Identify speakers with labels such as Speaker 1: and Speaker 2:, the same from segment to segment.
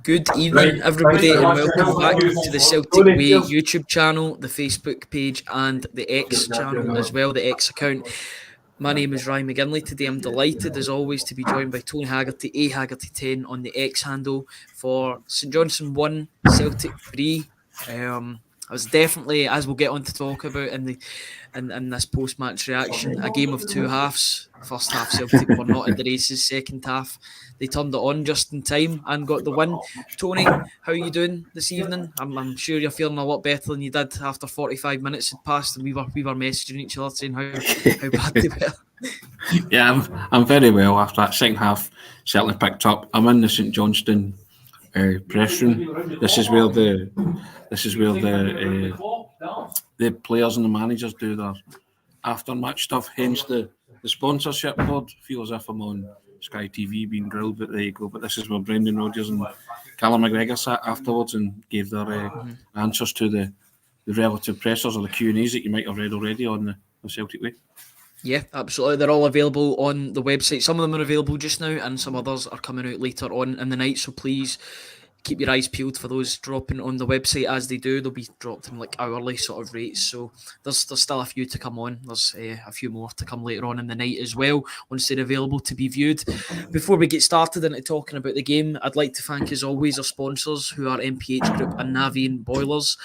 Speaker 1: Good evening, everybody, and welcome back to the Celtic Way YouTube channel, the Facebook page, and the X channel as well, the X account. My name is Ryan McGinlay. Today I'm delighted, as always, to be joined by Tony Haggerty, Haggerty10 on the X handle for St Johnstone 1, Celtic 3. I was definitely, as we'll get on to talk about in this post-match reaction, a game of two halves. First half, Celtic were not at the races. Second half, they turned it on just in time and got the win. Tony, how are you doing this evening? I'm sure you're feeling a lot better than you did after 45 minutes had passed, and we were messaging each other saying how bad they were.
Speaker 2: Yeah, I'm very well after that second half. Certainly picked up. I'm in the St Johnstone press room. This is where the players and the managers do their after match stuff. Hence the sponsorship board. Feel as if I'm on Sky TV being grilled, but there you go. But this is where Brendan Rodgers and Callum McGregor sat afterwards and gave their answers to the relative pressers or the Q&As that you might have read already on the Celtic Way.
Speaker 1: Yeah, absolutely. They're all available on the website. Some of them are available just now, and some others are coming out later on in the night. So please keep your eyes peeled for those dropping on the website as they do. They'll be dropped in like hourly sort of rates. So there's still a few to come on. There's a few more to come later on in the night as well, once they're available to be viewed. Before we get started into talking about the game, I'd like to thank, as always, our sponsors, who are MPH Group and Navien Boilers.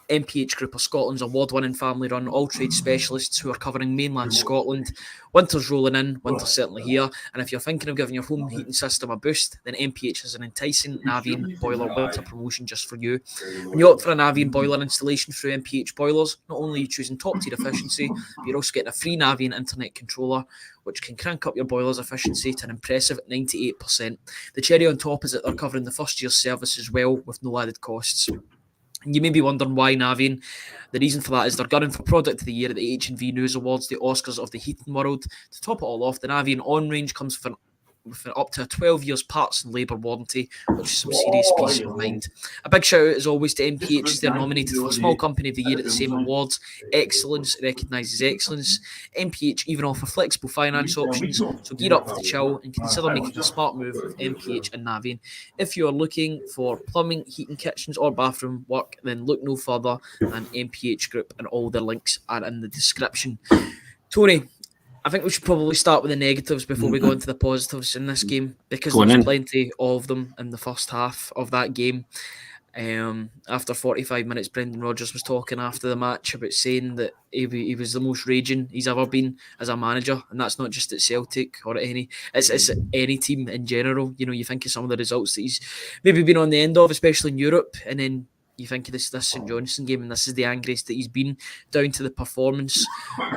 Speaker 1: MPH Group are Scotland's award-winning family-run all-trade specialists who are covering mainland Scotland. Winter's rolling in, winter's certainly here, and if you're thinking of giving your home heating system a boost, then MPH has an enticing Navien Boiler Winter Promotion just for you. When you opt for a Navien Boiler installation through MPH Boilers, not only are you choosing top-tier efficiency, but you're also getting a free Navien Internet Controller, which can crank up your boiler's efficiency to an impressive 98%. The cherry on top is that they're covering the first year's service as well, with no added costs. And you may be wondering why Navien. The reason for that is they're gunning for Product of the Year at the H&V News Awards, the Oscars of the heating world. To top it all off, the Navien ON range comes with up to a 12 years parts and labour warranty, which is some serious peace of mind. A big shout out as always to MPH as they're nominated for Small Company of the Year at the same awards. Excellence recognises excellence. MPH even offer flexible finance options, so gear up for the chill and consider making a smart move with MPH and Navien. If you are looking for plumbing, heating, kitchens or bathroom work, then look no further than MPH Group, and all their links are in the description. Tony, I think we should probably start with the negatives before we go into the positives in this game, because there's plenty of them in the first half of that game. After 45 minutes, Brendan Rodgers was talking after the match about saying that he was the most raging he's ever been as a manager, and that's not just at Celtic or at it's any team in general. You know, you think of some of the results that he's maybe been on the end of, especially in Europe, and then you think of this St Johnstone game, and this is the angriest that he's been, down to the performance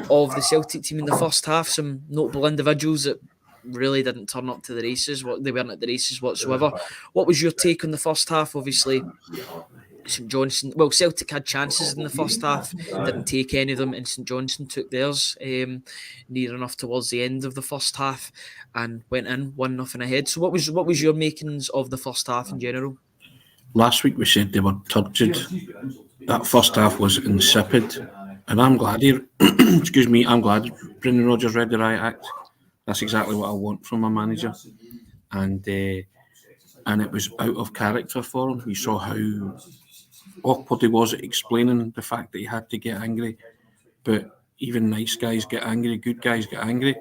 Speaker 1: of the Celtic team in the first half. Some notable individuals that really didn't turn up to the races. They weren't at the races whatsoever. What was your take on the first half? Obviously, St Johnstone, well, Celtic had chances in the first half, didn't take any of them, and St Johnstone took theirs near enough towards the end of the first half and went in 1-0 ahead. So what was your makings of the first half in general?
Speaker 2: Last week we said they were turgid. That first half was insipid, and I'm glad I'm glad Brendan Rodgers read the riot act. That's exactly what I want from a manager, and it was out of character for him. We saw how awkward he was at explaining the fact that he had to get angry, but even nice guys get angry, good guys get angry,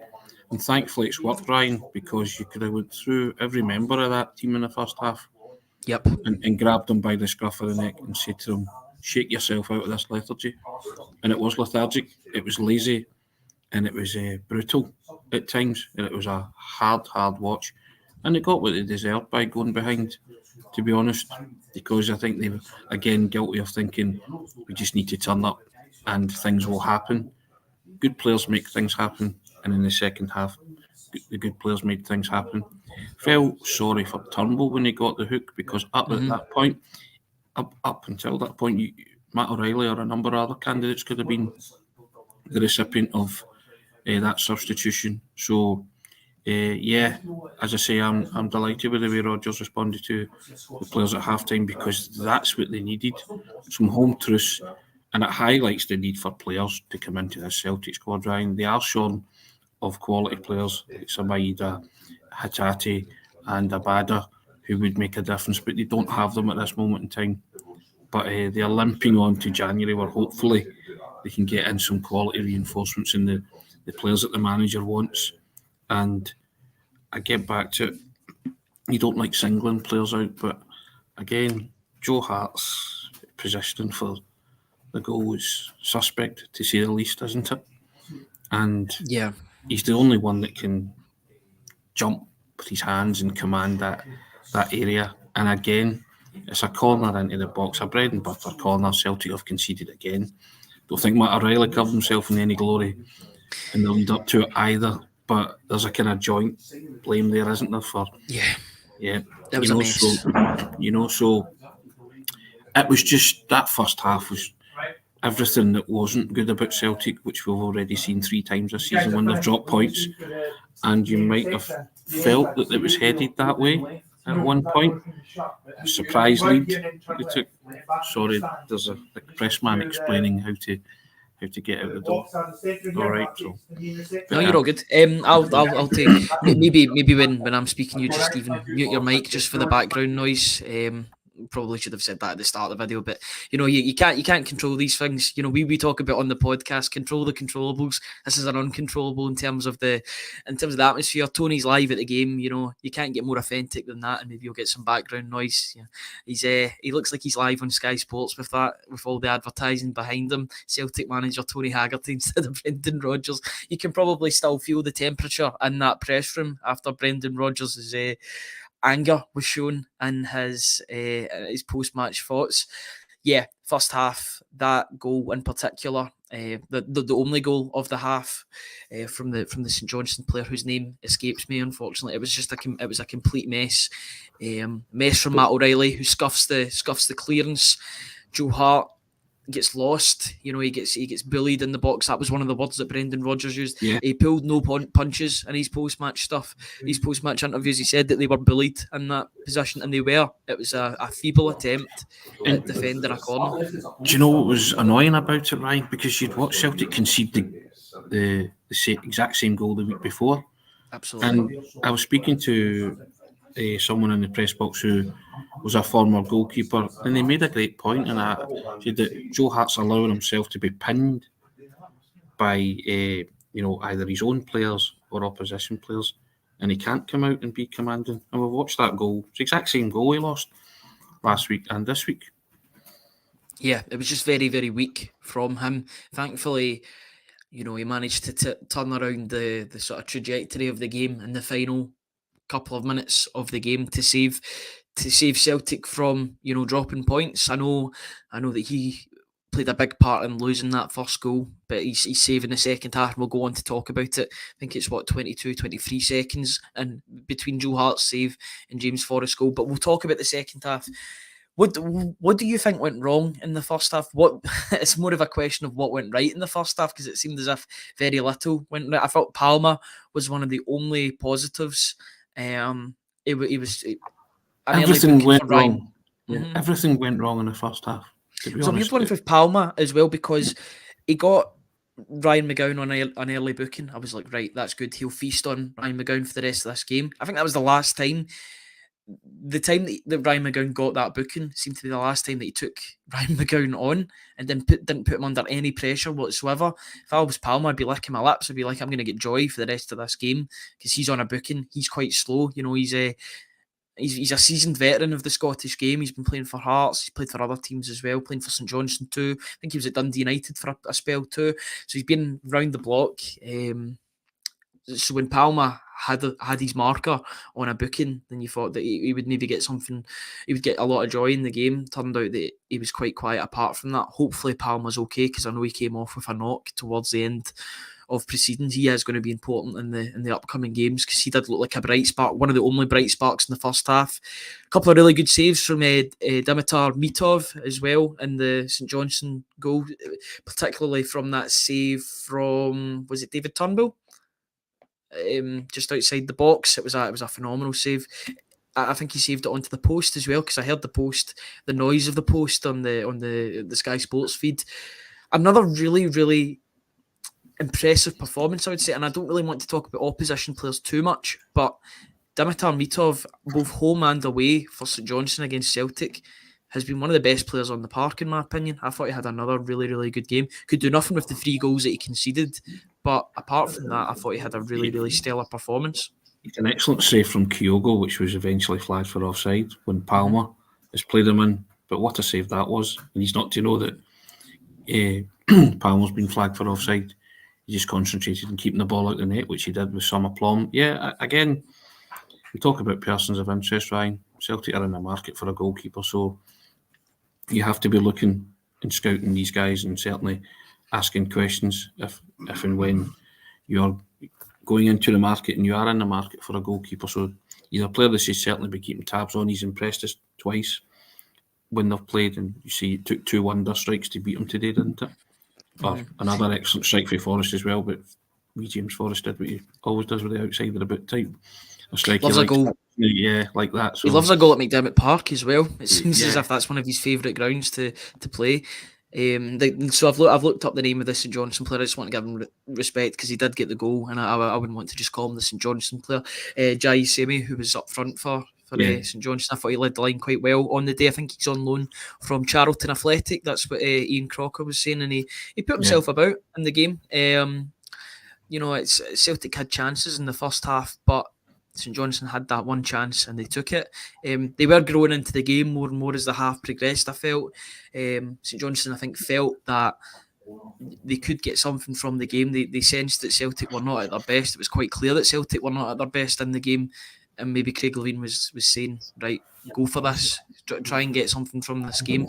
Speaker 2: and thankfully it's worked, Ryan, because you could have went through every member of that team in the first half.
Speaker 1: Yep.
Speaker 2: And grabbed them by the scruff of the neck and said to them, shake yourself out of this lethargy. And it was lethargic, it was lazy, and it was brutal at times, and it was a hard watch. And they got what they deserved by going behind, to be honest, because I think they were, again, guilty of thinking we just need to turn up and things will happen. Good players make things happen, and in the second half, the good players made things happen. Felt sorry for Turnbull when he got the hook, because up at that point, up until that point, Matt O'Reilly or a number of other candidates could have been the recipient of that substitution. So, as I say, I'm delighted with the way Rodgers responded to the players at halftime, because that's what they needed, some home truths, and it highlights the need for players to come into the Celtic squad. Ryan, they are shorn of quality players like Samaida, Hatate and Abada, who would make a difference, but they don't have them at this moment in time. But they're limping on to January, where hopefully they can get in some quality reinforcements in the players that the manager wants. And I get back to it. You don't like singling players out, but again, Joe Hart's positioning for the goal is suspect, to say the least, isn't it? And
Speaker 1: Yeah,
Speaker 2: he's the only one that can jump with his hands and command that area. And again, it's a corner into the box, a bread and butter corner. Celtic have conceded again. Don't think Matt O'Reilly covered himself in any glory in the lead up to it either. But there's a kind of joint blame there, isn't there? For
Speaker 1: it was a mess.
Speaker 2: So it was just that first half was everything that wasn't good about Celtic, which we've already seen 3 times this season when they've dropped points. And you might have felt that it was headed that way at one point. Surprise lead they took. Sorry, there's a press man explaining how to get out the door. All right, so.
Speaker 1: No, you're all good. I'll take maybe when I'm speaking, you just even mute your mic just for the background noise. Probably should have said that at the start of the video, but you can't control these things. We talk about on the podcast, control the controllables. This is an uncontrollable in terms of the atmosphere. Tony's live at the game. You can't get more authentic than that, and maybe you'll get some background noise. He looks like he's live on Sky Sports with all the advertising behind him. Celtic manager Tony Haggerty instead of Brendan Rodgers. You can probably still feel the temperature in that press room after Brendan Rodgers' anger was shown in his post-match thoughts. Yeah, first half, that goal in particular, the only goal of the half from the St Johnstone player whose name escapes me, unfortunately. It was a complete mess. Mess from Matt O'Reilly, who scuffs the clearance. Joe Hart gets lost. He gets bullied in the box. That was one of the words that Brendan Rodgers used.
Speaker 2: Yeah.
Speaker 1: He pulled no punches in his post-match stuff. His post-match interviews, he said that they were bullied in that position, and they were. It was a feeble attempt at defending a corner.
Speaker 2: Do you know what was annoying about it, Ryan? Because you'd watched Celtic concede the exact same goal the week before.
Speaker 1: Absolutely.
Speaker 2: And I was speaking to someone in the press box who was a former goalkeeper, and they made a great point, and I said that Joe Hart's allowing himself to be pinned by either his own players or opposition players, and he can't come out and be commanding. And we've watched that goal. It's the exact same goal he lost last week and this week.
Speaker 1: Yeah, it was just very, very weak from him. Thankfully, he managed to turn around the sort of trajectory of the game in the final couple of minutes of the game to save Celtic from dropping points. I know that he played a big part in losing that first goal, but he's saving the second half, and we'll go on to talk about it. I think it's 23 seconds and between Joe Hart's save and James Forrest's goal, but we'll talk about the second half. What do you think went wrong in the first half? It's more of a question of what went right in the first half, because it seemed as if very little went right. I felt Palmer was one of the only positives.
Speaker 2: Everything went wrong. Mm-hmm. Everything went wrong in the first half.
Speaker 1: So we've won with Palmer as well, because he got Ryan McGowan on an early booking. I was like, right, that's good. He'll feast on Ryan McGowan for the rest of this game. I think that was the last time. The time that Ryan McGowan got that booking seemed to be the last time that he took Ryan McGowan on and didn't put him under any pressure whatsoever. If I was Palmer, I'd be licking my lips. I'd be like, I'm going to get joy for the rest of this game, because he's on a booking. He's quite slow. He's a seasoned veteran of the Scottish game. He's been playing for Hearts. He's played for other teams as well, playing for St Johnstone too. I think he was at Dundee United for a spell too. So he's been round the block. So when Palmer had his marker on a booking, then you thought that he would maybe get something. He would get a lot of joy in the game. Turned out that he was quite quiet apart from that. Hopefully Palmer's okay, because I know he came off with a knock towards the end of proceedings. He is going to be important in the upcoming games, because he did look like a bright spark, one of the only bright sparks in the first half. A couple of really good saves from Dimitar Mitov as well in the St Johnstone goal, particularly from that save from, was it David Turnbull? Just outside the box. It was a phenomenal save. I think he saved it onto the post as well, because I heard the noise of the post on the Sky Sports feed. Another really, really impressive performance, I would say, and I don't really want to talk about opposition players too much, but Dimitar Mitov, both home and away for St Johnstone against Celtic, has been one of the best players on the park, in my opinion. I thought he had another really, really good game. Could do nothing with the 3 goals that he conceded, but apart from that, I thought he had a really, really stellar performance.
Speaker 2: It's an excellent save from Kyogo, which was eventually flagged for offside when Palmer has played him in. But what a save that was. And he's not to know that Palmer's been flagged for offside. He just concentrated on keeping the ball out the net, which he did with some aplomb. Yeah, again, we talk about persons of interest, Ryan. Celtic are in the market for a goalkeeper, so you have to be looking and scouting these guys and certainly asking questions if and when you're going into the market and you are in the market for a goalkeeper. So he's a player that should certainly be keeping tabs on. He's impressed us twice when they've played, and you see it took 2 wonder strikes to beat him today, didn't it? Or another excellent strike for Forrest as well, but James Forrest did what he always does with the outside of the boot type. A strike
Speaker 1: loves a goal.
Speaker 2: Yeah, like that. So
Speaker 1: he loves a goal at McDiarmid Park as well. It seems as if that's one of his favourite grounds to play. So I've looked up the name of the St Johnstone player. I just want to give him respect because he did get the goal, and I wouldn't want to just call him the St Johnstone player. Jai Semi, who was up front for St Johnstone, I thought he led the line quite well on the day. I think he's on loan from Charlton Athletic. That's what Ian Crocker was saying, and he put himself about in the game. Celtic had chances in the first half, but St Johnstone had that one chance and they took it. They were growing into the game more and more as the half progressed, I felt. St Johnstone, I think, felt that they could get something from the game. They sensed that Celtic were not at their best. It was quite clear that Celtic were not at their best in the game. And maybe Craig Levein was saying, right, go for this. Try and get something from this game.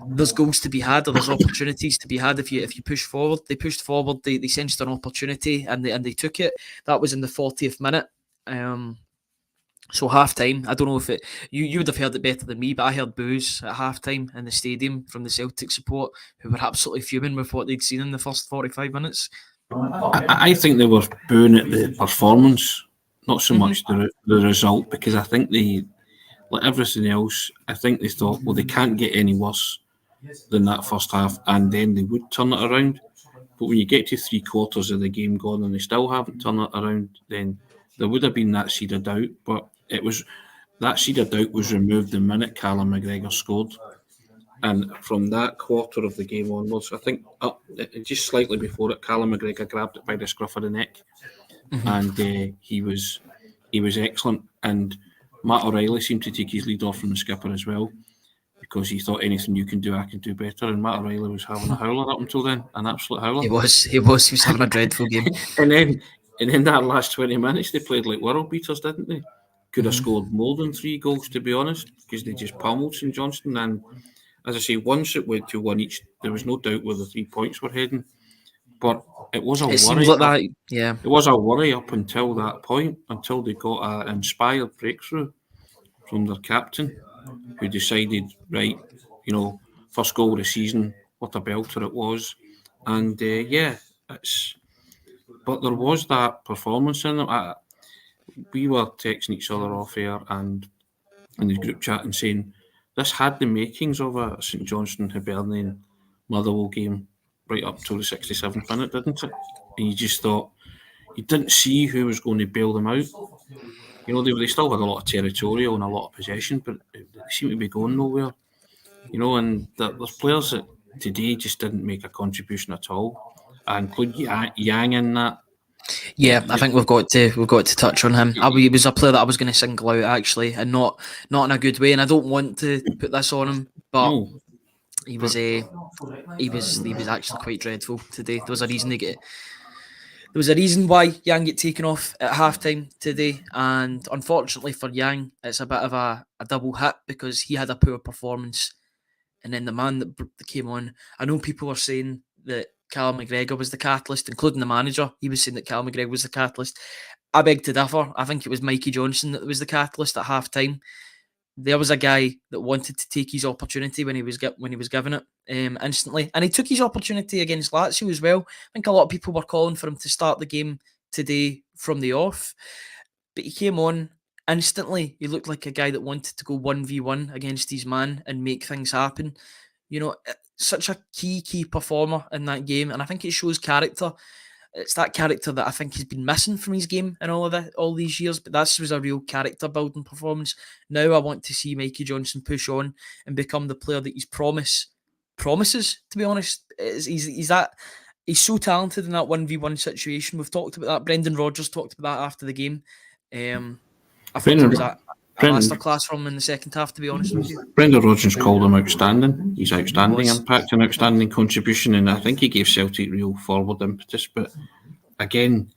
Speaker 1: There's goals to be had, or there's opportunities to be had if you push forward. They pushed forward, they sensed an opportunity and they took it. That was in the 40th minute. So half time, I don't know if you would have heard it better than me, but I heard boos at half time in the stadium from the Celtic support, who were absolutely fuming with what they'd seen in the first 45 minutes.
Speaker 2: I think they were booing at the performance, not so much the result, because I think like everything else, I think they thought, well, they can't get any worse than that first half, and then they would turn it around. But when you get to 3/4 of the game gone and they still haven't turned it around, then there would have been that seed of doubt. But that seed of doubt was removed the minute Callum McGregor scored. And from that quarter of the game onwards, I think just slightly before it, Callum McGregor grabbed it by the scruff of the neck, and he was excellent. And Matt O'Reilly seemed to take his lead off from the skipper as well, because he thought anything you can do, I can do better. And Matt O'Reilly was having a howler up until then, an absolute howler.
Speaker 1: He was having a dreadful game.
Speaker 2: and then that last 20 minutes, they played like world beaters, didn't they? Could have scored more than 3 goals, to be honest, because they just pummeled St Johnstone. And as I say, once it went to 1 each, there was no doubt where the 3 points were heading. But it was a worry.
Speaker 1: Seems like that, yeah.
Speaker 2: It was a worry up until that point, until they got an inspired breakthrough from their captain, who decided, right, first goal of the season, what a belter it was. And but there was that performance in them. We were texting each other off air and in the group chat and saying this had the makings of a St Johnstone Hibernian Motherwell game right up till the 67th minute, didn't it? And you just thought, you didn't see who was going to bail them out. They still had a lot of territorial and a lot of possession, but they seemed to be going nowhere. And there's players that today just didn't make a contribution at all. I include Yang in that.
Speaker 1: Yeah, I think we've got to touch on him. He was a player that I was going to single out actually, and not in a good way. And I don't want to put this on him, but no. He was actually quite dreadful today. There was a reason why Yang get taken off at halftime today, and unfortunately for Yang, it's a bit of a double hit because he had a poor performance, and then the man that came on. I know people are saying that Callum McGregor was the catalyst, including the manager. He was saying that Callum McGregor was the catalyst. I beg to differ. I think it was Mikey Johnson that was the catalyst at halftime. There was a guy that wanted to take his opportunity when he was given it instantly, and he took his opportunity against Lazio as well. I think a lot of people were calling for him to start the game today from the off, but he came on instantly. He looked like a guy that wanted to go 1v1 against his man and make things happen. Such a key performer in that game, and I think it shows character. it's that character that I think has been missing from his game in all these years. But this was a real character building performance. Now I want to see Mikey Johnson push on and become the player that his promises. To be honest, he's so talented in that 1v1 situation. We've talked about that. Brendan Rodgers talked about that after the game. I think it was a masterclass from him in the second half, to be honest with you.
Speaker 2: Brendan Rodgers called him outstanding. He's outstanding impact and outstanding contribution, and I think he gave Celtic real forward impetus. But again,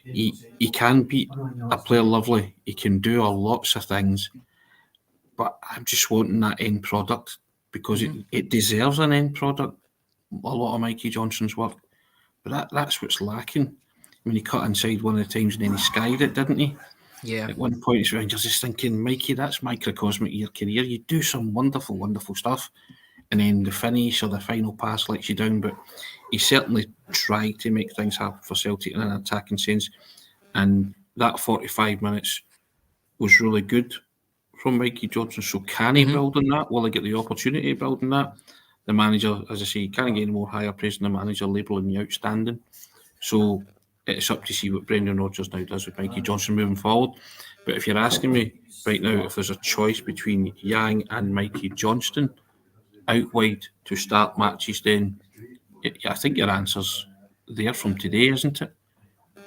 Speaker 2: he can beat a player lovely. He can do lots of things. But I'm just wanting that end product because it deserves an end product. A lot of Mikey Johnson's work. But that's what's lacking. I mean, he cut inside one of the times and then he skied it, didn't he?
Speaker 1: Yeah.
Speaker 2: At one point, you're just thinking, Mikey, that's microcosmic of your career. You do some wonderful, wonderful stuff, and then the finish or the final pass lets you down. But he certainly tried to make things happen for Celtic in an attacking sense, and that 45 minutes was really good from Mikey Johnson. So can he build on that? Will he get the opportunity to build on that? The manager, as I say, can't get any more higher praise than the manager labelling you outstanding. So it's up to see what Brendan Rodgers now does with Mikey Johnson moving forward. But if you're asking me right now if there's a choice between Yang and Mikey Johnston out wide to start matches, then I think your answer's there from today, isn't it?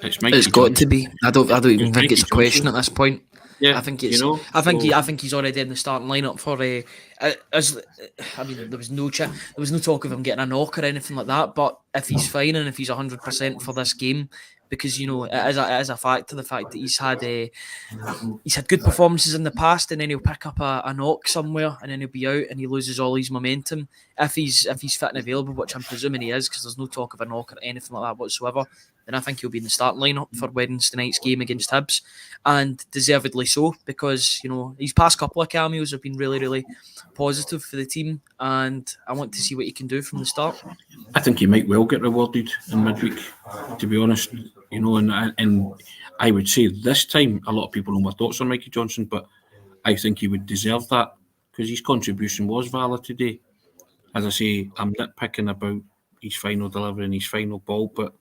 Speaker 1: It's got to be. I don't even think it's a question at this point.
Speaker 2: Yeah,
Speaker 1: I think it's. I think he's already in the starting lineup for. There was no talk of him getting a knock or anything like that. But if he's fine and if he's 100% for this game, because it is a factor, the fact that he's had good performances in the past, and then he'll pick up a knock somewhere, and then he'll be out and he loses all his momentum. If he's fit and available, which I'm presuming he is, because there's no talk of a knock or anything like that whatsoever, then I think he'll be in the starting lineup for Wednesday night's game against Hibs, and deservedly so, because his past couple of cameos have been really, really positive for the team, and I want to see what he can do from the start.
Speaker 2: I think he might well get rewarded in midweek, to be honest. And I would say this time, a lot of people know my thoughts on Mikey Johnson, but I think he would deserve that because his contribution was valid today. As I say, I'm nitpicking about his final delivery and his final ball, but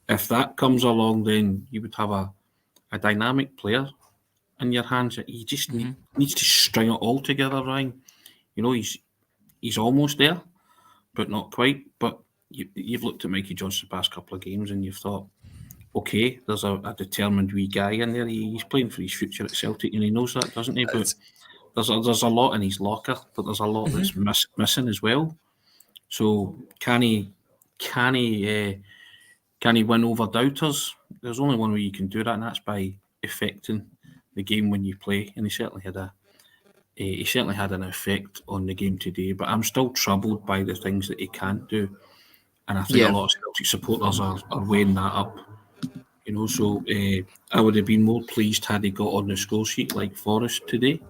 Speaker 2: if that comes along, then you would have a dynamic player in your hands. He just needs to string it all together, Ryan. He's almost there, but not quite. But you've looked at Mikey Johnson the past couple of games and you've thought, okay, there's a determined wee guy in there. He's playing for his future at Celtic and he knows that, doesn't he? But there's a lot in his locker, but there's a lot that's missing as well. So can he win over doubters? There's only one way you can do that, and that's by affecting the game when you play. And he certainly had an effect on the game today. But I'm still troubled by the things that he can't do, and I think a lot of Celtic supporters are weighing that up. So I would have been more pleased had he got on the score sheet like Forrest today.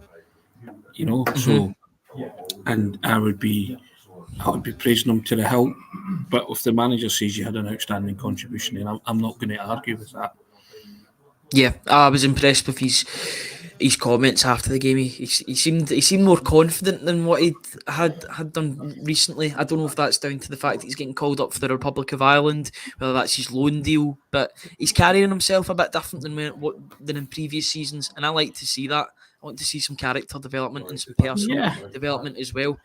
Speaker 2: So, and I would be praising him to the hilt. But if the manager says you had an outstanding contribution, then I'm not going to argue with that.
Speaker 1: Yeah, I was impressed with his comments after the game. He seemed more confident than what he had done recently. I don't know if that's down to the fact that he's getting called up for the Republic of Ireland, whether that's his loan deal, but he's carrying himself a bit different than in previous seasons, and I like to see that. I want to see some character development and some personal development as well.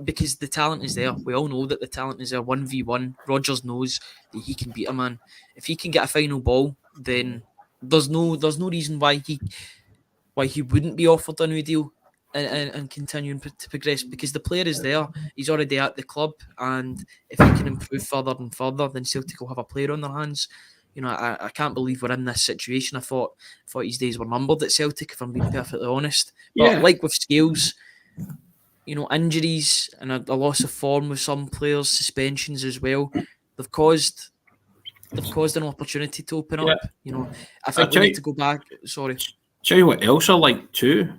Speaker 1: Because the talent is there. We all know that the talent is there. 1v1. Rodgers knows that he can beat a man. If he can get a final ball, then there's no reason why he wouldn't be offered a new deal and continuing to progress, because the player is there. He's already at the club, and if he can improve further and further, then Celtic will have a player on their hands. I can't believe we're in this situation. I thought his days were numbered at Celtic, if I'm being perfectly honest. But like with Scales, injuries and a loss of form with some players, suspensions as well, they've caused an opportunity to open up. I think we need to go back. Sorry.
Speaker 2: Tell you what else I like too,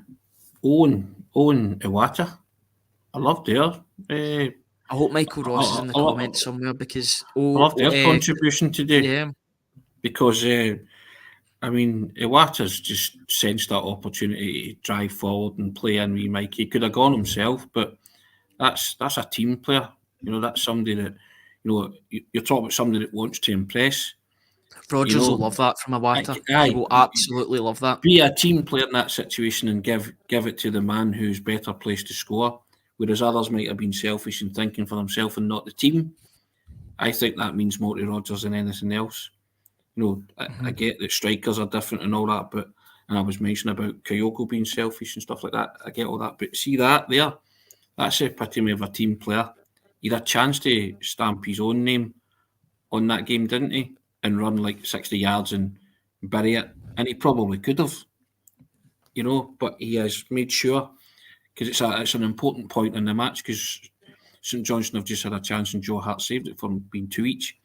Speaker 2: Owen Iwata. I loved their.
Speaker 1: I hope Michael Ross is in the comments somewhere, because
Speaker 2: I loved their contribution today.
Speaker 1: Yeah.
Speaker 2: Because Iwata's just sensed that opportunity to drive forward and play in with Mike. He could have gone himself, but that's a team player. That's somebody that you're talking about, somebody that wants to impress.
Speaker 1: Rodgers will love that from Iwata. He will absolutely love that.
Speaker 2: Be a team player in that situation and give it to the man who's better placed to score, whereas others might have been selfish and thinking for themselves and not the team. I think that means more to Rodgers than anything else. I get that strikers are different and all that, and I was mentioning about Kyogo being selfish and stuff like that. I get all that, but see that there, that's the epitome of a team player. He had a chance to stamp his own name on that game, didn't he? And run like 60 yards and bury it. And he probably could have, but he has made sure, because it's an important point in the match, because St Johnstone have just had a chance and Joe Hart saved it from being 2 each.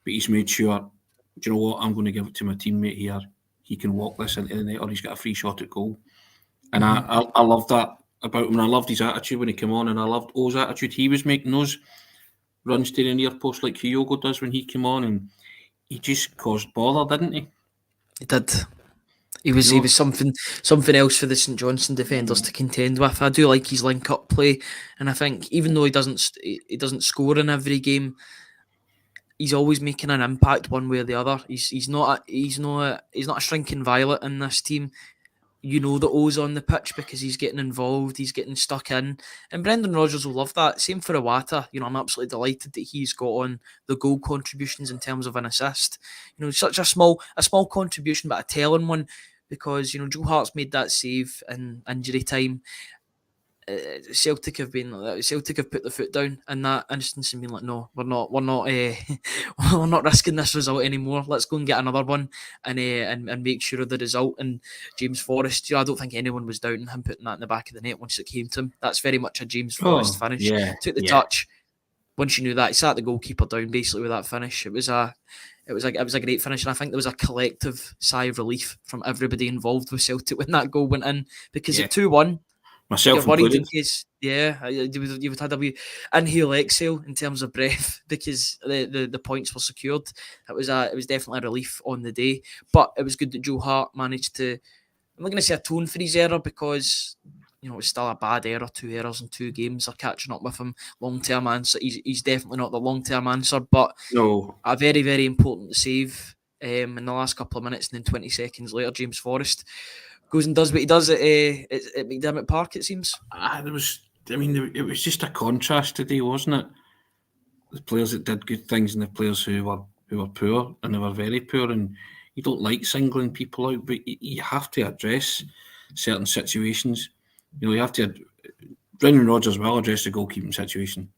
Speaker 2: But he's made sure, do you know what, I'm going to give it to my teammate here. He can walk this into the net, or he's got a free shot at goal. And I love that about him. And I loved his attitude when he came on, and I loved O's attitude. He was making those runs to the near post like Kyogo does when he came on, and he just caused bother, didn't he?
Speaker 1: He did. He was something else for the St Johnstone defenders to contend with. I do like his link-up play, and I think even though he doesn't score in every game, he's always making an impact one way or the other. He's not a shrinking violet in this team. The O's on the pitch because he's getting involved, he's getting stuck in. And Brendan Rodgers will love that. Same for Iwata. I'm absolutely delighted that he's got on the goal contributions in terms of an assist. Such a small contribution, but a telling one, because, Joe Hart's made that save in injury time. Celtic have put the foot down in that instance and been like, no, we're not we're not risking this result anymore. Let's go and get another one and make sure of the result. And James Forrest, I don't think anyone was doubting him putting that in the back of the net once it came to him. That's very much a James Forrest finish.
Speaker 2: Yeah,
Speaker 1: took the touch. Once you knew that, he sat the goalkeeper down basically with that finish. It was a great finish, and I think there was a collective sigh of relief from everybody involved with Celtic when that goal went in, because at 2-1.
Speaker 2: Myself
Speaker 1: worried
Speaker 2: included.
Speaker 1: in case, you would have to inhale, exhale in terms of breath, because the points were secured. It was definitely a relief on the day, but it was good that Joe Hart managed to, I'm not going to say atone for his error, because it was still a bad error. 2 errors in 2 games are catching up with him. Long-term answer, he's definitely not the long-term answer, but
Speaker 2: no,
Speaker 1: a very, very important save in the last couple of minutes, and then 20 seconds later, James Forrest goes and does what he does at McDiarmid Park, it seems.
Speaker 2: It was just a contrast today, wasn't it? The players that did good things and the players who were poor, and they were very poor. And you don't like singling people out, but you have to address certain situations. You have to. Brendan Rodgers will address the goalkeeping situation.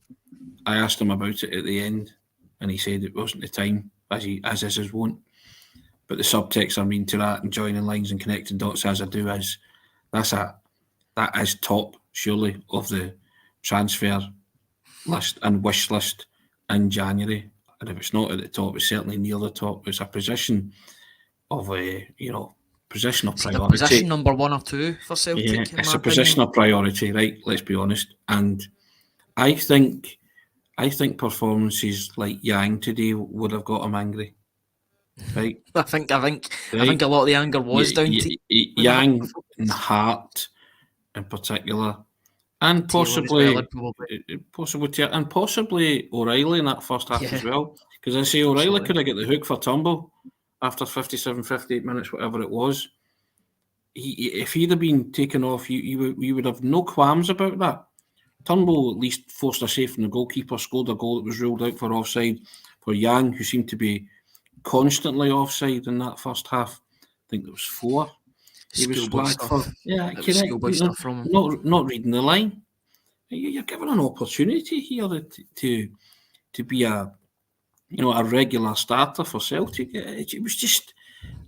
Speaker 2: I asked him about it at the end, and he said it wasn't the time, as is his wont. But the subtext I mean to that, and joining lines and connecting dots as I do, is that is top, surely, of the transfer list and wish list in January. And if it's not at the top, it's certainly near the top. It's a position of position of priority.
Speaker 1: Position number 1 or 2 for Celtic.
Speaker 2: Yeah, it's a position of priority, right? Let's be honest. And I think performances like Yang today would have got him angry. Right.
Speaker 1: I think a lot of the anger was down to
Speaker 2: Yang and Hart in particular, and possibly O'Reilly in that first half as well. Because I say O'Reilly could have got the hook for Turnbull after 57, 58 minutes, whatever it was. If he'd have been taken off, you would have no qualms about that. Turnbull at least forced a save from the goalkeeper, scored a goal that was ruled out for offside. For Yang, who seemed to be constantly offside in that first half, I think there was 4. He was flagged for. Yeah, correct. From not reading the line. You're given an opportunity here to be a regular starter for Celtic. It was just,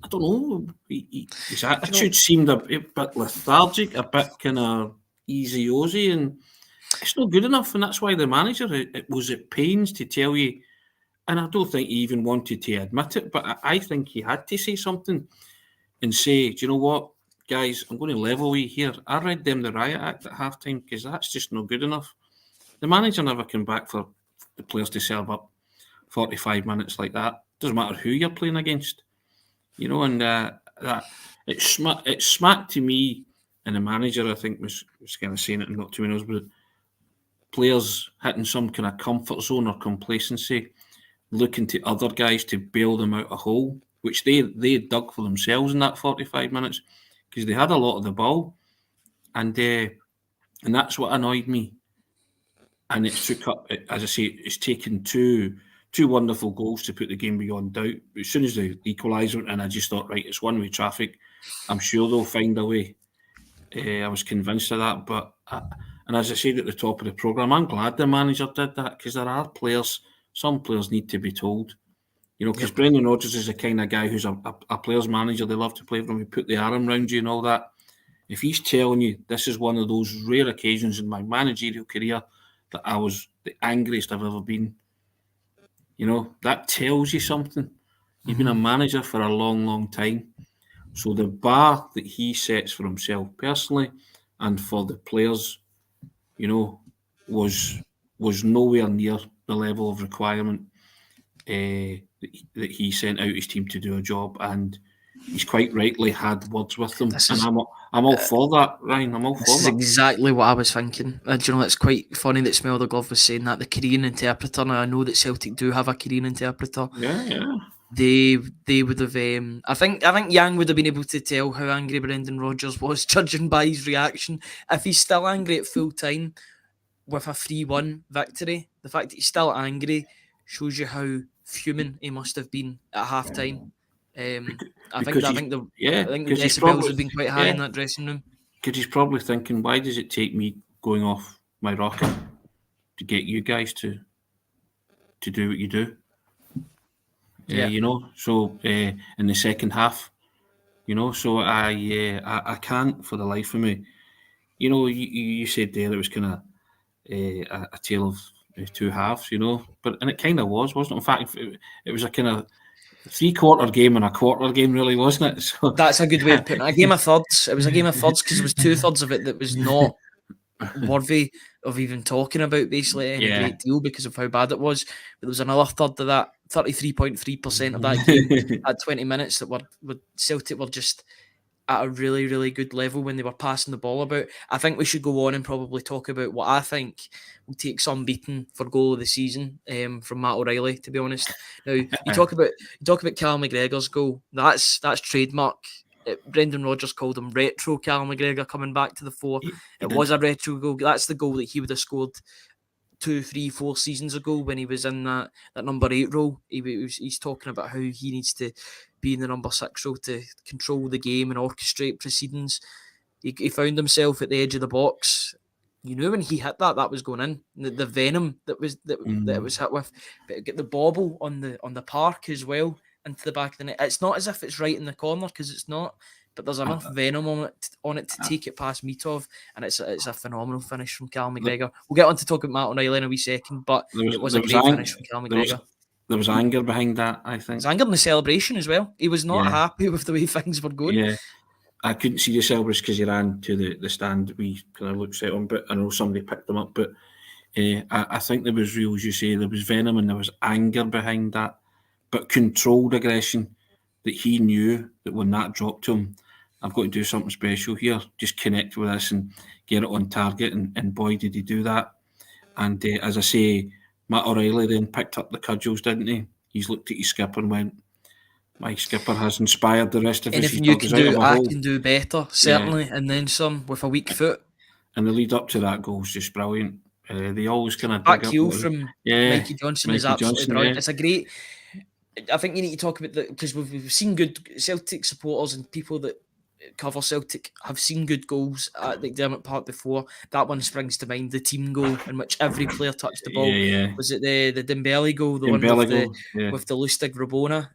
Speaker 2: I don't know. His attitude seemed a bit lethargic, a bit kind of easy-ozy, and it's not good enough. And that's why the manager it was at pains to tell you. And I don't think he even wanted to admit it, but I think he had to say something and say, do you know what, guys, I'm going to level you here. I read them the riot act at halftime, because that's just not good enough. The manager never came back for the players to serve up 45 minutes like that. Doesn't matter who you're playing against. And that it smacked to me, and the manager, I think, was kind of saying it and not too many, but players hitting some kind of comfort zone or complacency, looking to other guys to bail them out a hole. which they dug for themselves in that 45 minutes because they had a lot of the ball, and that's what annoyed me. And it's took up, as I say, it's taken two wonderful goals to put the game beyond doubt. As soon as the equaliser went in, I just thought, right, it's one-way traffic. I'm sure they'll find a way. I was convinced of that. But and as I said at the top of the programme, I'm glad the manager did that, because there are players, some players need to be told. You know, because Brendan Rodgers is the kind of guy who's a player's manager. They love to play for him. We put the arm around you and all that. If he's telling you this is one of those rare occasions in my managerial career that I was the angriest I've ever been, you know, that tells you something. You've been a manager for a long, long time. So the bar that he sets for himself personally and for the players, you know, was nowhere near the level of requirement that he sent out his team to do a job, and he's quite rightly had words with them. I'm all for that, Ryan. I'm all for that. This is
Speaker 1: exactly what I was thinking. Do you know, it's quite funny that Smell the Glove was saying that, the Korean interpreter. Now, I know that Celtic do have a Korean interpreter.
Speaker 2: Yeah.
Speaker 1: They would have. I think Yang would have been able to tell how angry Brendan Rodgers was, judging by his reaction. If he's still angry at full time with a 3-1 victory, the fact that he's still angry shows you how fuming he must have been at half time. I think the decibels have been quite high in that dressing room.
Speaker 2: Because he's probably thinking, why does it take me going off my rocker to get you guys to do what you do? You know, so in the second half, you know, so I can't for the life of me. You know, you said there it was kind of a tale of two halves, you know, and it kind of wasn't it? In fact, it was a kind of 3/4 game and a quarter game, really, wasn't it? So
Speaker 1: that's a good way of putting it. A game of thirds. It was a game of thirds because there was 2/3 of it that was not worthy of even talking about, basically, any great deal because of how bad it was. But there was another third of that, 33.3% of that game at 20 minutes that Celtic were just at a really, really good level when they were passing the ball about. I think we should go on and probably talk about what I think will take some beating for goal of the season from Matt O'Reilly, to be honest. Now, you talk about Callum McGregor's goal. That's trademark. Brendan Rodgers called him retro Callum McGregor coming back to the fore. It was a retro goal. That's the goal that he would have scored 2, 3, 4 seasons ago when he was in that number 8 role. He's talking about how he needs to be in the number 6 role to control the game and orchestrate proceedings. He found himself at the edge of the box. You knew when he hit that was going in. The venom that it was hit with, but get the bobble on the park as well into the back of the net. It's not as if it's right in the corner, because it's not, but there's enough venom on it to take it past Mitov, and it's a phenomenal finish from Callum McGregor. We'll get on to talk about Matt O'Reilly in a wee second, but it was a great finish from Callum McGregor.
Speaker 2: There was anger behind that, I think.
Speaker 1: There's anger in the celebration as well. He was not happy with the way things were going.
Speaker 2: Yeah, I couldn't see the celebration because he ran to the stand. We kind of looked at him, but I know somebody picked him up. But I think there was real, as you say, there was venom and there was anger behind that, but controlled aggression that he knew that when that dropped to him, I've got to do something special here, just connect with this and get it on target. And boy, did he do that. And as I say, Matt O'Reilly then picked up the cudgels, didn't he? He's looked at his skipper and went, my skipper has inspired the rest of us.
Speaker 1: Anything you can do, I can do better, certainly, and then some with a weak foot.
Speaker 2: And the lead up to that goal is just brilliant. They always kind of
Speaker 1: back heel from Mikey Johnson is absolutely brilliant.
Speaker 2: Yeah.
Speaker 1: It's a great. I think you need to talk about that because we've seen good Celtic supporters and people that cover Celtic have seen good goals at McDiarmid Park before. That one springs to mind, the team goal in which every player touched the ball. Was it the Dembele goal, the Dembele one with the Lustig Rabona?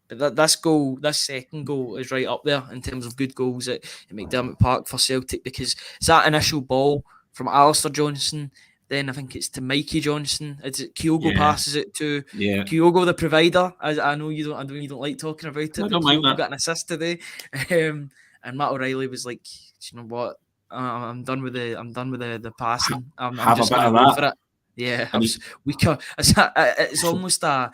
Speaker 1: But this second goal is right up there in terms of good goals at McDiarmid Park for Celtic, because it's that initial ball from Alistair Johnson. Then I think it's to Mikey Johnson. Kyogo passes it to Kyogo, the provider. I know you don't like talking about it.
Speaker 2: I don't mind that.
Speaker 1: Got an assist today, and Matt O'Reilly was like, you know what? I'm done with the passing. I'm just going to go for it. Yeah, it's almost a.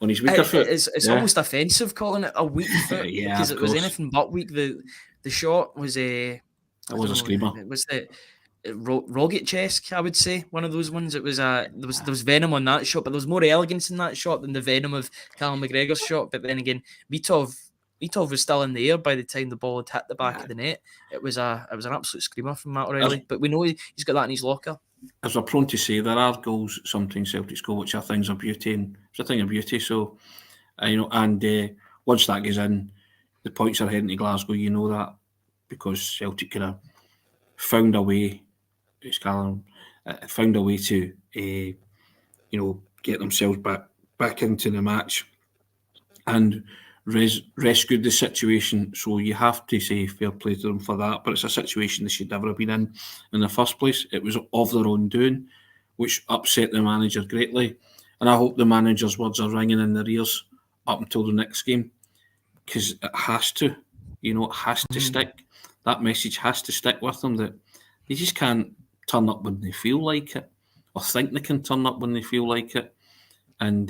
Speaker 2: On his weaker foot.
Speaker 1: It's almost offensive calling it a weak foot because it was anything but weak. The shot was a.
Speaker 2: It was a screamer.
Speaker 1: It was Rogic-esque, I would say. One of those ones. It was there was venom on that shot, but there was more elegance in that shot than the venom of Callum McGregor's shot. But then again, Vitov was still in the air by the time the ball had hit the back of the net. It was an absolute screamer from Matt O'Reilly. But we know he's got that in his locker.
Speaker 2: As we're prone to say, there are goals sometimes Celtic score which are things of beauty, and it's a thing of beauty. So, and once that goes in, the points are heading to Glasgow. You know that because Celtic kind of found a way. Found a way to, get themselves back into the match and rescued the situation. So you have to say fair play to them for that. But it's a situation they should never have been in the first place. It was of their own doing, which upset the manager greatly. And I hope the manager's words are ringing in their ears up until the next game, because it has to. It has to stick. That message has to stick with them, that they just can't turn up when they feel like it, or think they can turn up when they feel like it. And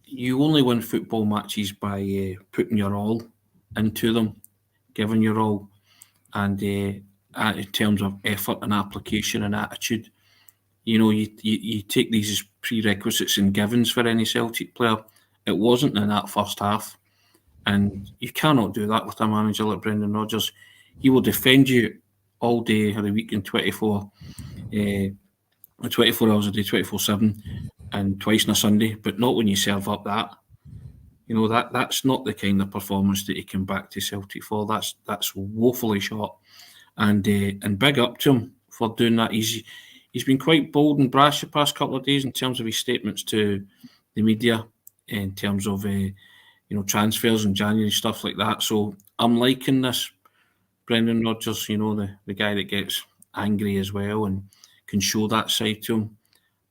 Speaker 2: you only win football matches by putting your all into them, giving your all, and in terms of effort and application and attitude. You take these as prerequisites and givens for any Celtic player. It wasn't in that first half, and you cannot do that with a manager like Brendan Rodgers. He will defend you all day of the week in 24 hours a day, 24/7, and twice on a Sunday, but not when you serve up that. That's not the kind of performance that he came back to Celtic for. That's woefully short, and big up to him for doing that. He's been quite bold and brash the past couple of days in terms of his statements to the media, in terms of transfers in January, stuff like that. So I'm liking this Brendan Rodgers, the guy that gets angry as well and can show that side to him.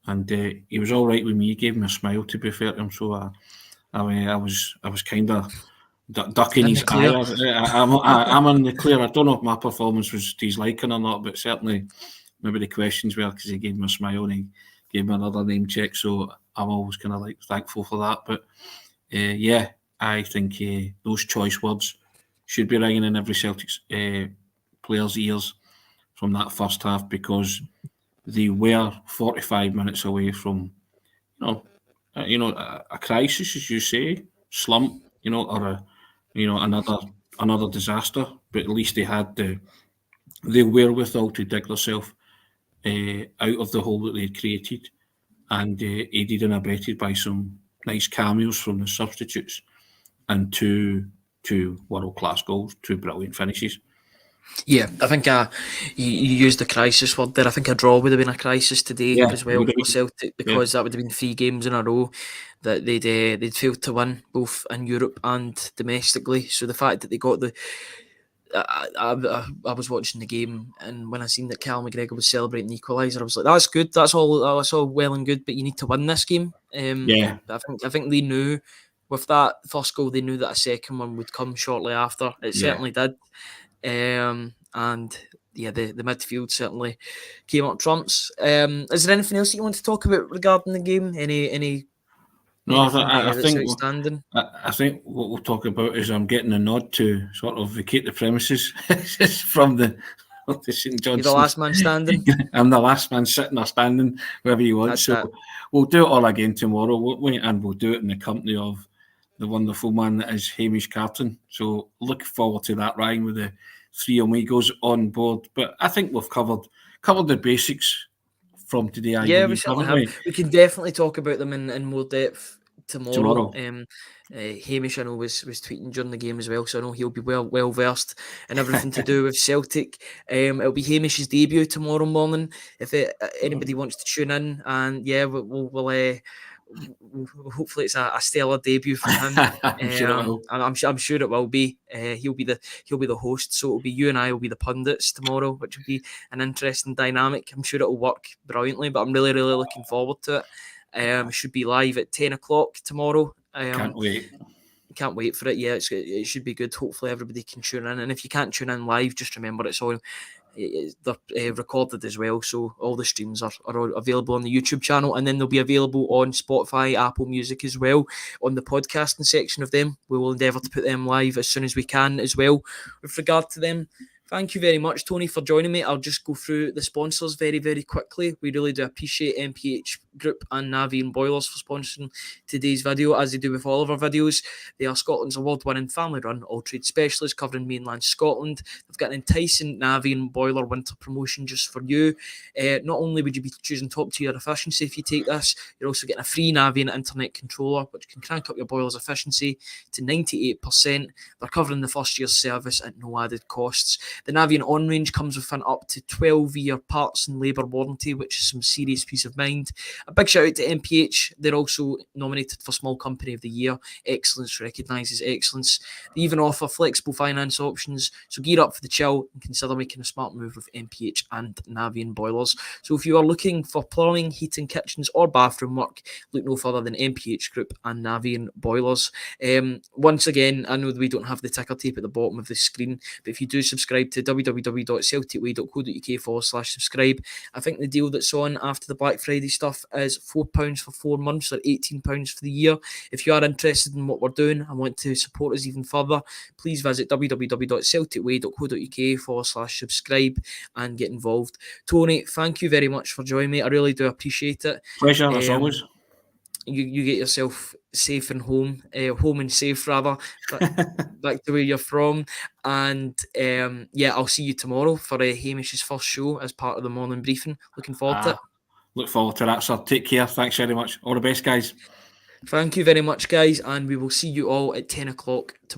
Speaker 2: And he was all right with me. He gave me a smile, to be fair to him. So I was kind of ducking his eye. I'm in the clear. I don't know if my performance was to his liking or not, but certainly maybe the questions were, because he gave me a smile and he gave me another name check. So I'm always kind of thankful for that. But I think those choice words should be ringing in every Celtic player's ears from that first half, because they were 45 minutes away from, a crisis, as you say, slump, or another disaster. But at least they had the wherewithal to dig themselves out of the hole that they'd created, and aided and abetted by some nice cameos from the substitutes and two world-class goals, two brilliant finishes.
Speaker 1: Yeah, I think you used the crisis word there. I think a draw would have been a crisis today as well for Celtic, because that would have been 3 games in a row that they'd failed to win, both in Europe and domestically. So the fact that they got I was watching the game, and when I seen that Callum McGregor was celebrating the equaliser, I was like, "That's good. That's all well and good, but you need to win this game." I think they knew with that first goal, they knew that a second one would come shortly after. It certainly did. The midfield certainly came up trumps. Is there anything else you want to talk about regarding the game? Any?
Speaker 2: No, I think what we'll talk about is I'm getting a nod to sort of vacate the premises from the St Johnstone. You're
Speaker 1: the last man standing.
Speaker 2: I'm the last man sitting or standing, wherever you want. We'll do it all again tomorrow, won't we? And we'll do it in the company of the wonderful man that is Hamish Carton. So look forward to that, Ryan, with the 3 amigos on board. But I think we've covered the basics from today.
Speaker 1: We certainly have. We can definitely talk about them in more depth tomorrow. Hamish, I know, was tweeting during the game as well, so I know he'll be well versed in everything to do with Celtic. It'll be Hamish's debut tomorrow morning. If anybody wants to tune in, and we'll hopefully it's a stellar debut for him. I'm sure it will be. He'll be the host, so it'll be you and I will be the pundits tomorrow, which will be an interesting dynamic. I'm sure it'll work brilliantly, but I'm really looking forward to it. It should be live at 10 o'clock tomorrow.
Speaker 2: Can't wait
Speaker 1: for it. It should be good. Hopefully everybody can tune in, and if you can't tune in live, just remember they're recorded as well, so all the streams are available on the YouTube channel, and then they'll be available on Spotify, Apple Music as well, on the podcasting section of them. We will endeavour to put them live as soon as we can as well. With regard to them, Thank you very much, Tony, for joining me. I'll just go through the sponsors very, very quickly. We really do appreciate MPH Group and Navien Boilers for sponsoring today's video, as they do with all of our videos. They are Scotland's award-winning family-run all-trade specialist covering mainland Scotland. They've got an enticing Navien Boiler Winter Promotion just for you. Not only would you be choosing top-tier efficiency if you take this, you're also getting a free Navien Internet Controller, which can crank up your boiler's efficiency to 98%. They're covering the first year's service at no added costs. The Navien ON range comes with an up to 12-year parts and labour warranty, which is some serious peace of mind. A big shout out to MPH. They're also nominated for Small Company of the Year. Excellence recognises excellence. They even offer flexible finance options. So gear up for the chill and consider making a smart move with MPH and Navien Boilers. So if you are looking for plumbing, heating, kitchens or bathroom work, look no further than MPH Group and Navien Boilers. Once again, I know that we don't have the ticker tape at the bottom of the screen, but if you do subscribe to www.celticway.co.uk/subscribe. I think the deal that's on after the Black Friday stuff is £4 for 4 months or £18 for the year. If you are interested in what we're doing and want to support us even further, please visit www.celticway.co.uk/subscribe and get involved. Tony, thank you very much for joining me. I really do appreciate it.
Speaker 2: Pleasure, as always.
Speaker 1: You get yourself safe and home and safe rather, back to where you're from. And I'll see you tomorrow for Hamish's first show as part of the morning briefing. Looking forward to it.
Speaker 2: Look forward to that, sir. Take care. Thanks very much. All the best, guys.
Speaker 1: Thank you very much, guys, and we will see you all at 10 o'clock tomorrow.